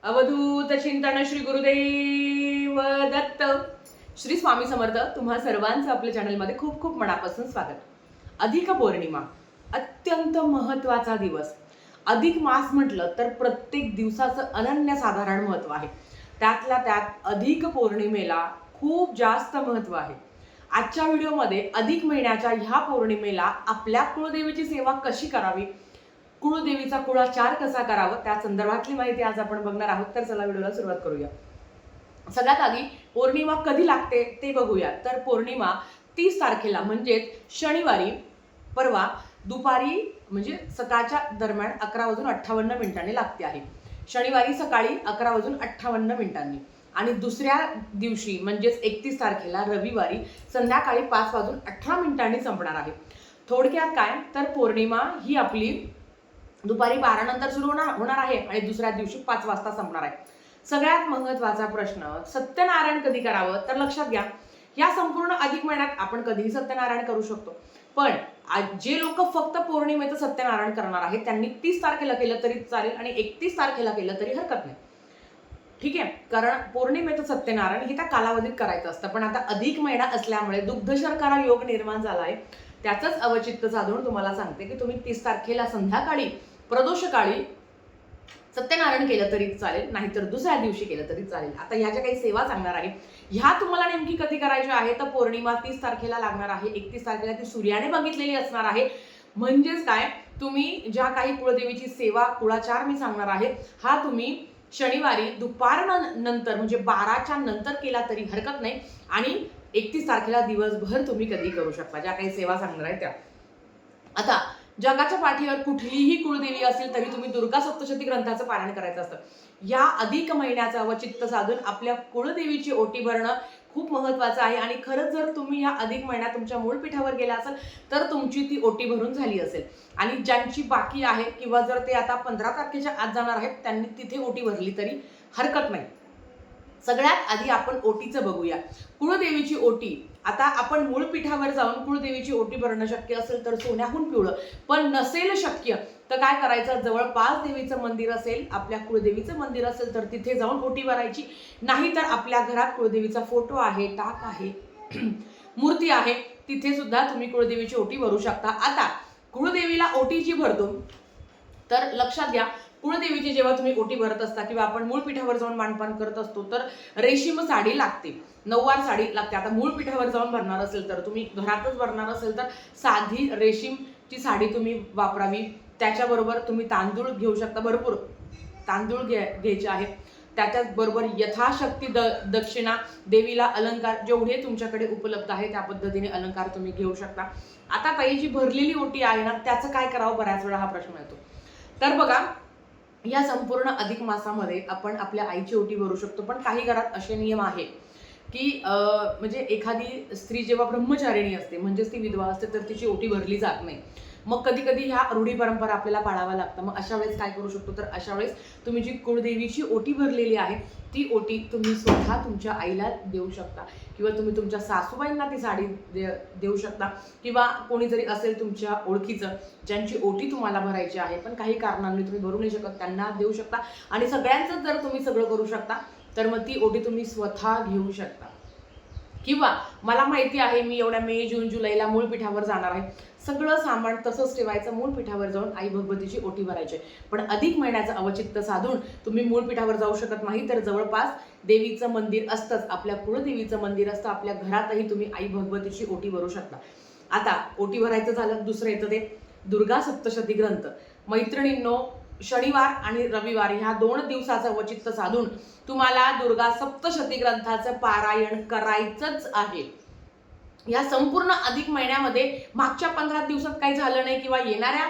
अवधूत चिंतन श्री गुरुदेव दत्त. श्री स्वामी समर्थ. तुम्हा सर्वांचं आपल्या चॅनलमध्ये खूप खूप मनापासून स्वागत. अधिक पौर्णिमा अत्यंत महत्वाचा दिवस. अधिक मास म्हटलं तर प्रत्येक दिवसाचं अनन्यसाधारण महत्व आहे. त्यातल्या त्यात अधिक पौर्णिमेला खूप जास्त महत्व आहे. आजच्या व्हिडिओमध्ये अधिक महिन्याच्या ह्या पौर्णिमेला आपल्या कुळदेवीची सेवा कशी करावी, कुळदेवीचा कुळाचार कसा करावा, त्या संदर्भातली माहिती आज आपण बघणार आहोत. तर चला व्हिडिओला सुरुवात करूया. सगळ्यात आधी पौर्णिमा कधी लागते ते बघूया. तर पौर्णिमा 30 तारखेला म्हणजेच शनिवारी परवा दुपारी म्हणजे सकाळच्या दरम्यान 11:58 लागते आहे. शनिवारी सकाळी 11:58 आणि दुसऱ्या दिवशी म्हणजेच 31 तारखेला रविवारी संध्याकाळी 5:18 संपणार आहे. थोडक्यात काय तर पौर्णिमा ही आपली दुपारी 12 नंतर सुरू होणार आहे आणि दुसऱ्या दिवशी 5 वाजता संपणार आहे. सगळ्यात महत्वाचा प्रश्न, सत्यनारायण कधी करावं? तर लक्षात घ्या, या संपूर्ण अधिक महिन्यात आपण कधीही सत्यनारायण करू शकतो. पण जे लोक फक्त पौर्णिमेचं सत्यनारायण करणार आहेत त्यांनी 30 तारखेला केलं तरी चालेल आणि 31 तारखेला केलं तरी हरकत नाही. ठीक आहे, कारण पौर्णिमेचं सत्यनारायण हे त्या कालावधीत करायचं असतं. पण आता अधिक महिना असल्यामुळे दुग्ध शर्करा योग निर्माण झाला आहे. त्याचंच अवचित्त साधून तुम्हाला सांगते की तुम्ही 30 तारखेला संध्याकाळी प्रदोषकाळी सत्यनारायण केलं तरी चालेल, नाहीतर दुसऱ्या दिवशी केलं तरी चालेल. आता ह्या ज्या काही सेवा सांगणार आहे ह्या तुम्हाला नेमकी कधी करायच्या आहे तर पौर्णिमा 30 तारखेला लागणार आहे. 31 तारखेला ती सूर्याने बघितलेली असणार आहे. म्हणजेच काय, तुम्ही ज्या काही कुळदेवीची सेवा कुळाचार मी सांगणार आहे हा तुम्ही शनिवारी दुपार नंतर म्हणजे 12च्या नंतर केला तरी हरकत नाही आणि 31 तारखेला दिवसभर तुम्ही कधी करू शकता. ज्या काही सेवा सांगणार आहे त्या. आता जगाच्या पाठीवर कुठलीही कुळदेवी असेल तरी तुम्ही दुर्गा सप्तशती ग्रंथाचं पारायण करायचं असतं. या अधिक महिन्याचं अवचित्त साधून आपल्या कुळदेवीची ओटी भरणं खूप महत्वाचं आहे. आणि खरंच जर तुम्ही या अधिक महिन्यात तुमच्या मूळ पीठावर गेला असाल तर तुमची ती ओटी भरून झाली असेल. आणि ज्यांची बाकी आहे किंवा जर ते आता 15 तारखेच्या आत जाणार आहेत त्यांनी तिथे ओटी भरली तरी हरकत नाही. सगळ्यात आधी आपण ओटीचं बघूया. कुळदेवीची ओटी. आता आपण मूळ पीठावर जाऊन कुळदेवीची ओटी भरणं शक्य असेल तर सोन्याहून पिवळं, पण नसेल शक्य तर काय करायचं, जवळपास देवीचं मंदिर असेल, आपल्या कुळदेवीचं मंदिर असेल तर तिथे जाऊन ओटी भरायची. नाही तर आपल्या घरात कुळदेवीचा फोटो आहे, टाक आहे, मूर्ती आहे, तिथे सुद्धा तुम्ही कुळदेवीची ओटी भरू शकता. आता कुळदेवीला ओटी जी भरतो तर लक्षात घ्या, कुळदेवीची जेव्हा तुम्ही ओटी भरत असता किंवा आपण मूळ पीठावर जाऊन मांडपान करत असतो तर रेशीम साडी लागते, नऊवार साडी लागते. आता मूळ पीठावर जाऊन भरणार असेल तर, तुम्ही घरातच भरणार असेल तर साधी रेशीमची साडी तुम्ही वापरावी. त्याच्याबरोबर तुम्ही तांदूळ घेऊ शकता, भरपूर तांदूळ घ्यायचे आहे. त्याच्याबरोबर यथाशक्ती दक्षिणा, देवीला अलंकार जेवढे तुमच्याकडे उपलब्ध आहे त्या पद्धतीने अलंकार तुम्ही घेऊ शकता. आता ताई जी भरलेली ओटी आहे ना त्याचं काय करावं, बऱ्याच वेळा हा प्रश्न येतो. तर बघा, या संपूर्ण अधिक मासामध्ये आपण आपल्या आईची ओटी भरू शकतो. पण काही घरात असे नियम आहे की म्हणजे एखादी स्त्री जेव्हा ब्रह्मचारिणी असते म्हणजेच ती विधवा असते तर तिची ओटी भरली जात नाही. मग कधी कधी ह्या रूढी परंपरा आपल्याला पाळाव्या लागतं. मग अशा वेळेस काय करू शकतो, तर अशा वेळेस तुम्ही जी कुळदेवीची ओटी भरलेली आहे ती ओटी तुम्ही स्वतः तुमच्या आईला देऊ शकता किंवा तुम्ही तुमच्या सासूबाईंना ती साडी देऊ शकता किंवा कोणी जरी असेल तुमच्या ओळखीचं ज्यांची ओटी तुम्हाला भरायची आहे पण काही कारणांनी तुम्ही भरू नाही शकत त्यांना देऊ शकता. आणि सगळ्यांचं जर तुम्ही सगळं करू शकता तर मग ती ओटी तुम्ही स्वतः घेऊ शकता. किंवा मला माहिती आहे मी एवढ्या मे जून जुलैला मूळ पीठावर जाणार आहे, सगळं सामान तसंच ठेवायचं, मूळ पीठावर जाऊन आई भगवतीची ओटी भरायची. पण अधिक महिन्याचं अवचित्त साधून तुम्ही मूळ पीठावर जाऊ शकत नाही तर जवळपास देवीचं मंदिर असतंच, आपल्या कुळदेवीचं मंदिर असतं, आपल्या घरातही तुम्ही आई भगवतीची ओटी भरू शकता. आता ओटी भरायचं झालं, दुसरं येतं ते दुर्गा सप्तशती ग्रंथ. मैत्रिणींनो, शनिवार आणि रविवार ह्या 2 दिवसाचं वचित्त साधून तुम्हाला दुर्गा सप्तशती ग्रंथाचं पारायण करायचंच आहे. या संपूर्ण अधिक महिन्यामध्ये मागच्या 15 दिवसात काही झालं नाही किंवा येणाऱ्या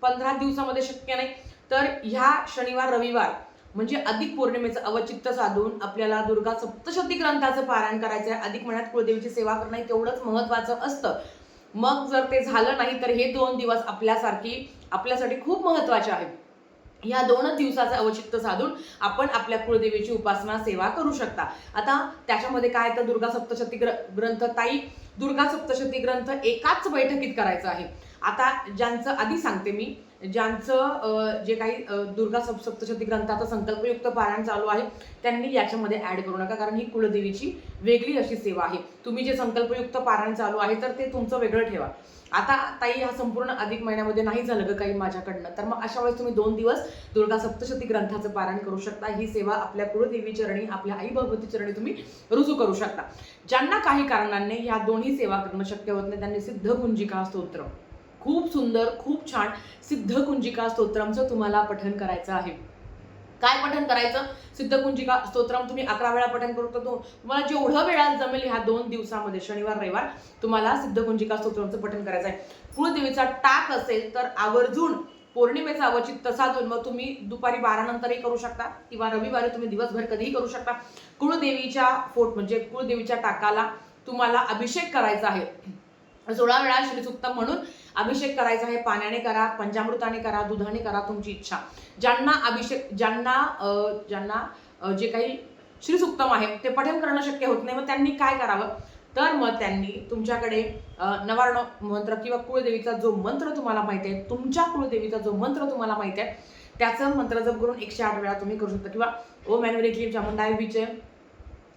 15 दिवसामध्ये शक्य नाही तर ह्या शनिवार रविवार म्हणजे अधिक पौर्णिमेचं अवचित्त साधून आपल्याला दुर्गा सप्तशती ग्रंथाचं पारायण करायचं आहे. अधिक महिन्यात कुळदेवीची सेवा करणं तेवढंच महत्वाचं असतं. मग जर ते झालं नाही तर हे 2 दिवस आपल्यासाठी खूप महत्वाचे आहेत. या 2 दिवसाचं अवचित्त साधून आपण आपल्या कुळदेवीची उपासना सेवा करू शकता. आता त्याच्यामध्ये काय तर दुर्गा सप्तशती ग्रंथ, ताई दुर्गा सप्तशती ग्रंथ एकाच बैठकीत करायचा आहे. आता ज्यांचं आधी सांगते मी, ज्यांचं जे काही दुर्गा सप्तशती ग्रंथाचं संकल्पयुक्त पारायण चालू आहे त्यांनी याच्यामध्ये ऍड करू नका, कारण ही कुलदेवीची वेगळी अशी सेवा आहे. तुम्ही जे संकल्पयुक्त पारायण चालू आहे तर ते तुमचं वेगळं ठेवा. आता ताई हा संपूर्ण अधिक महिन्यामध्ये नाही झालं ग काही माझ्याकडनं, तर मग अशा वेळेस तुम्ही 2 दिवस दुर्गा सप्तशती ग्रंथाचं पारायण करू शकता. ही सेवा आपल्या कुलदेवी चरणी, आपल्या आई भगवती चरणी तुम्ही रुजू करू शकता. ज्यांना काही कारणांनी ह्या दोन्ही सेवा करणं शक्य होत नाही त्यांनी सिद्धकुंजिका स्तोत्र, खूप सुंदर खूप छान सिद्धकुंजिका स्तोत्रमचं तुम्हाला पठण करायचं आहे. काय पठण करायचं? सिद्धकुंजिका स्तोत्रम तुम्ही 11 वेळा पठण करू शकता. तुम्हाला जेवढं वेळा जमेल ह्या 2 दिवसामध्ये शनिवार रविवार तुम्हाला सिद्धकुंजिका स्तोत्रमचं पठण करायचं आहे. कुलदेवीचा टाक असेल तर आवर्जून पौर्णिमेचा अवचित्त साधून मग तुम्ही दुपारी 12 नंतरही करू शकता किंवा रविवारी तुम्ही दिवसभर कधीही करू शकता. कुलदेवीच्या म्हणजे कुलदेवीच्या टाकाला तुम्हाला अभिषेक करायचा आहे. 16 वेळा श्रीसुक्तम म्हणून अभिषेक करायचा आहे. पाण्याने करा, पंचामृताने करा, दुधाने करा, तुमची इच्छा. ज्यांना जे काही श्रीसुक्तम आहे ते पठण करणं शक्य होत नाही, मग त्यांनी काय करावं? तर मग त्यांनी तुमच्याकडे नवार्ण मंत्र किंवा कुळदेवीचा जो मंत्र तुम्हाला माहिती आहे, तुमच्या कुळदेवीचा जो मंत्र तुम्हाला माहिती आहे त्याचं मंत्र जप करून 108 वेळा तुम्ही करू शकता. किंवा ओम ऐन ह्रीं क्लीं चामुंडाय विचे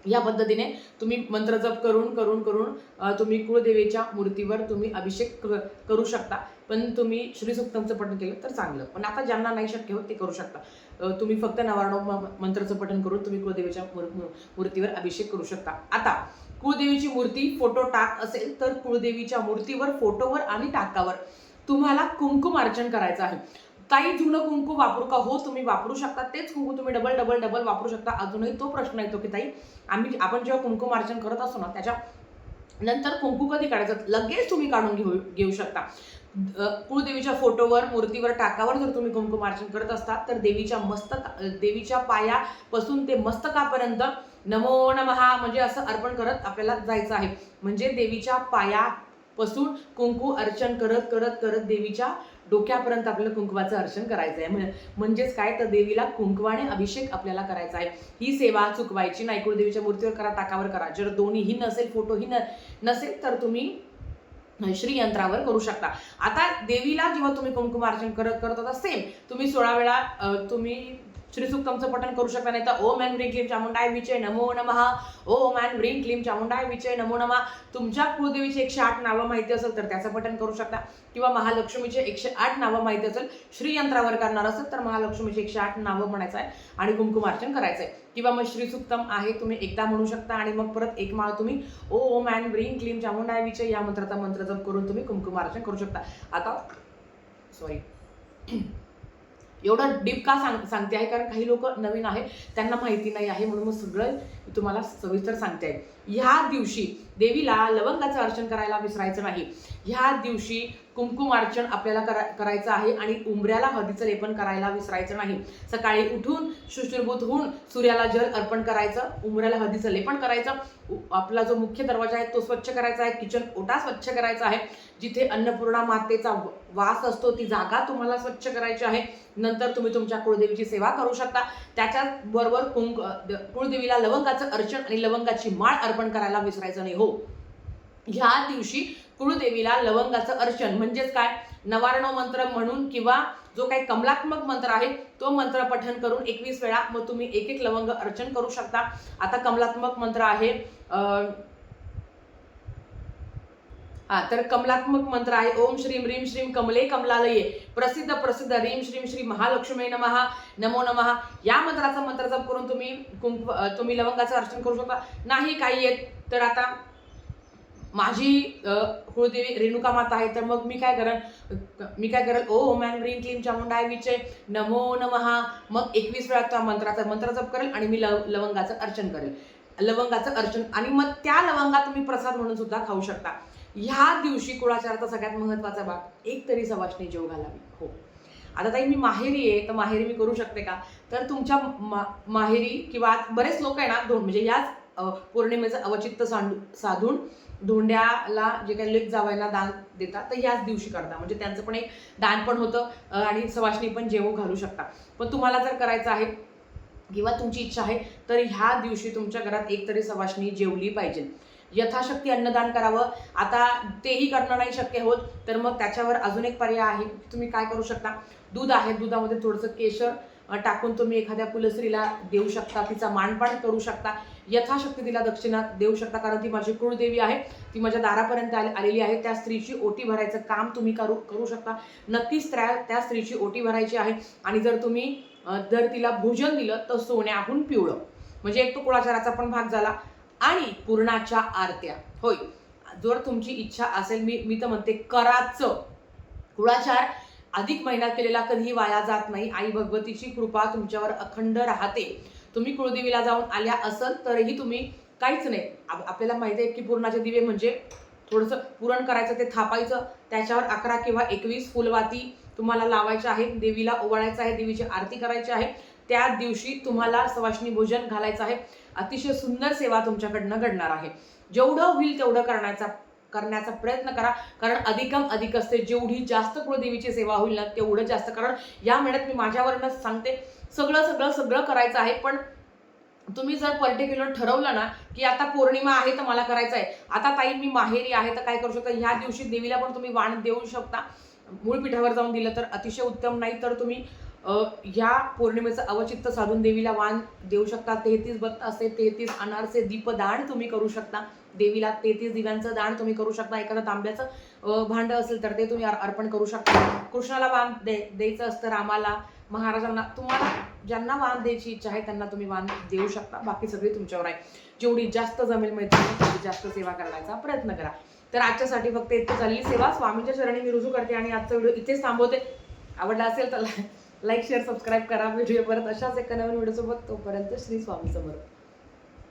या पद्धतीने तुम्ही मंत्र जप करून करून करून तुम्ही कुळदेवीच्या मूर्तीवर तुम्ही अभिषेक करू शकता. पण तुम्ही श्रीसुक्तमचं पठण केलं तर चांगलं, पण आता ज्यांना नाही शक्य होत ते करू शकता. तुम्ही फक्त नवार्ण मंत्राचं पठण करून तुम्ही कुळदेवीच्या मूर्तीवर अभिषेक करू शकता. आता कुळदेवीची मूर्ती फोटो टाक असेल तर कुळदेवीच्या मूर्तीवर, फोटोवर आणि टाकावर तुम्हाला कुंकुम अर्चन करायचं आहे. ताई जुनं कुंकू वापरू का? हो, तुम्ही वापरू शकता. तेच कुंकू तुम्ही डबल डबल डबल वापरू शकता. अजूनही तो प्रश्न येतो की ताई आपण जेव्हा कुंकुम अर्चन करत असतो ना त्याच्या नंतर कुंकू कधी काढायचं? लगेच तुम्ही काढून घेऊ शकता. कुळदेवीच्या फोटोवर, मूर्तीवर, टाकावर जर तुम्ही कुंकुम अर्चन करत असता तर देवीच्या पायापासून ते मस्तकापर्यंत नमो नमः म्हणजे असं अर्पण करत आपल्याला जायचं आहे. म्हणजे देवीच्या पायापासून कुंकू अर्चन करत करत करत देवीच्या डोक्यापर्यंत आपल्याला कुंकवाचं अर्चन करायचं आहे. म्हणजेच काय, तर देवीला कुंकवाने अभिषेक आपल्याला करायचा आहे. ही सेवा चुकवायची नाही. कुळदेवीच्या मूर्तीवर करा, टाकावर करा. जर दोन्हीही नसेल, फोटोही नसेल तर तुम्ही श्रीयंत्रावर करू शकता. आता देवीला जेव्हा तुम्ही कुंकुम अर्चन करत होता सेम तुम्ही 16 वेळा तुम्ही श्रीसुक्तमचं पठण करू शकता. नाही तर ओम ऐन ह्रीं क्लीं चामुंडाय विचे नमो नमः, ओम ऐन ह्रीं क्लीं चामुंडाय विचे नमो नमः. तुमच्या कुळदेवीची 108 नावं माहिती असेल तर त्याचं पठण करू शकता. किंवा महालक्ष्मीचे 108 नावं माहिती असेल, श्रीयंत्रावर करणार असेल तर महालक्ष्मीचे 108 नावं म्हणायचं आहे आणि कुंकुम अर्चन करायचं आहे. किंवा मग श्रीसुक्तम आहे तुम्ही एकदा म्हणू शकता आणि मग परत एक माळ तुम्ही ओम ऐन ह्रीं क्लीं चामुंडाय विचे या मंत्राचा मंत्र जप करून तुम्ही कुंकुम अर्चन करू शकता. आता एवढं डीप का सांगते आहे, कारण काही लोक नवीन आहे, त्यांना माहिती नाही आहे, म्हणून मग सगळं तुम्हाला सविस्तर सांगते आहे. ह्या दिवशी देवीला लवंगाचं अर्चन करायला विसरायचं नाही. ह्या दिवशी कुंकुम अर्चन आपल्याला करायचं आहे आणि उंबऱ्याला हळदीचं लेपन करायला विसरायचं नाही. सकाळी उठून शुचिर्भूत होऊन सूर्याला जल अर्पण करायचं, उंबऱ्याला हळदीचं लेपन करायचं. आपला जो मुख्य दरवाजा आहे तो स्वच्छ करायचा आहे. किचन ओटा स्वच्छ करायचा आहे. जिथे अन्नपूर्णा मातेचा वास असतो ती जागा तुम्हाला स्वच्छ करायची आहे. नंतर तुम्ही तुमच्या कुळदेवीची सेवा करू शकता. त्याच्याबरोबर कुळदेवीला लवंगाचं अर्चन आणि लवंगाची माळ अर्पण करायला विसरायचं नाही. हो, ह्या दिवशी कुळदेवीला लवंगाचं अर्चन म्हणजेच काय, नवार्ण मंत्र म्हणून किंवा जो काही कमलात्मक मंत्र आहे तो मंत्र पठण करून 21 वेळा मग तुम्ही एक एक लवंग अर्चन करू शकता. आता कमलात्मक मंत्र आहे तर कमलात्मक मंत्र आहे ओम श्रीम ह्रीं श्रीं कमले कमलालये प्रसिद्ध प्रसिद्ध ह्रीं श्रीं श्री महालक्ष्मी नमः नमो नमः. या मंत्राचा मंत्र जप करून तुम्ही लवंगाचं अर्चन करू शकता. नाही काही येत तर आता माझी कुळदेवी रेणुका माता आहे, तर मग मी काय करेल ओम ऐन ह्रीं क्लीं चामुंडाय विचे नमो नमः. मग 21 वेळा त्या मंत्राचा मंत्र जप करेल आणि मी लवंगाचं अर्चन करेल. लवंगाचं अर्चन आणि मग त्या लवंगा तुम्ही प्रसाद म्हणून सुद्धा खाऊ शकता. ह्या दिवशी कुळाचाराचा सगळ्यात महत्त्वाचा भाग, एक तरी सवाष्णी जेव घालावी. हो, आता ताई मी माहेरी आहे तर माहेरी मी करू शकते का? तर तुमच्या माहेरी किंवा बरेच लोक आहे ना म्हणजे याच पौर्णिमेचं अवचित्त साधून धोंड्याला जे काही लेक जावयाला दान देतात तर याच दिवशी करता. म्हणजे त्यांचं पण एक दान पण होतं आणि सवाष्णी पण जेवू घालू शकता. पण तुम्हाला जर करायचं आहे किंवा तुमची इच्छा आहे तर ह्या दिवशी तुमच्या घरात एक तरी सवाष्णी जेवली पाहिजे. यथाशक्ती अन्नदान करावं. आता तेही करणं नाही शक्य होत तर मग त्याच्यावर अजून एक पर्याय आहे. तुम्ही काय करू शकता, दूध आहे, दुधामध्ये थोडंसं केशर टाकून तुम्ही एखाद्या कुलस्त्रीला देऊ शकता, तिचा मानपान करू शकता, यथाशक्ती तिला दक्षिणा देऊ शकता. कारण ती माझी कुळदेवी आहे, ती माझ्या दारापर्यंत आलेली आहे. त्या स्त्रीची ओटी भरायचं काम तुम्ही करू शकता. नक्कीच त्या स्त्रीची ओटी भरायची आहे. आणि जर तुम्ही जर तिला भोजन दिलं तर सोन्याहून पिवळं, म्हणजे एक तो कुळाचाराचा पण भाग झाला. आणि पूर्णाच्या आरत्या, होय, जर तुमची इच्छा असेल, मी तर म्हणते कराच. कुळाचार अधिक महिन्यात केलेला कधीही वाया जात नाही. आई भगवतीची कृपा तुमच्यावर अखंड राहते. तुम्ही कुळदेवीला जाऊन आल्या असल तरीही तुम्ही काहीच नाही, आपल्याला माहिती आहे की पूर्णाचे दिवे म्हणजे थोडंसं पुरण करायचं, ते थापायचं, त्याच्यावर 11 किंवा 21 फुलवाती तुम्हाला लावायच्या आहे, देवीला ओवाळायचं आहे, देवीची आरती करायची आहे. त्या दिवशी तुम्हाला सवाष्णी भोजन घालायचं आहे. अतिशय सुंदर सेवा तुमच्याकडनं घडणार आहे. जेवढं होईल तेवढं करण्याचा प्रयत्न करा. कारण अधिकम अधिक असते. जेवढी जास्त कुळदेवीची सेवा होईल ना तेवढं जास्त. कारण या महिन्यात मी माझ्यावरनंच सांगते, सगळं सगळं सगळं करायचं आहे. पण तुम्ही जर पर्टिक्युलर ठरवलं ना की आता पौर्णिमा आहे तर मला करायचं आहे, आता ताई मी माहेरी आहे तर काय करू शकता, ह्या दिवशी देवीला पण तुम्ही वाण देऊ शकता. मूळ पीठावर जाऊन दिलं तर अतिशय उत्तम, नाही तर तुम्ही ह्या पौर्णिमेचं अवचित्त साधून देवीला वाण देऊ शकता. 33 बत्तासे, 33 अनारसे दीपदान तुम्ही करू शकता. देवीला 33 दिव्यांचं दान तुम्ही करू शकता. एखादं तांब्याचं भांड असेल तर ते तुम्ही अर्पण करू शकता. कृष्णाला वाण द्यायचं असतं, रामाला, महाराजांना, तुम्हाला ज्यांना वाण द्यायची इच्छा आहे त्यांना तुम्ही वाण देऊ शकता. बाकी सगळी तुमच्यावर आहे. जेवढी जास्त जमेल मैत्रिणी तेवढी जास्त सेवा करण्याचा प्रयत्न करा. तर आजच्यासाठी फक्त इतकी झालेली सेवा स्वामींच्या चरणी मी रुजू करते आणि आजचा व्हिडिओ इथेच थांबवते. आवडला असेल तर लाईक, शेअर, सबस्क्राईब करा. व्हिडिओ परत अशाच एका नवीन व्हिडिओ सोबत. तोपर्यंत श्री स्वामी समर्थ.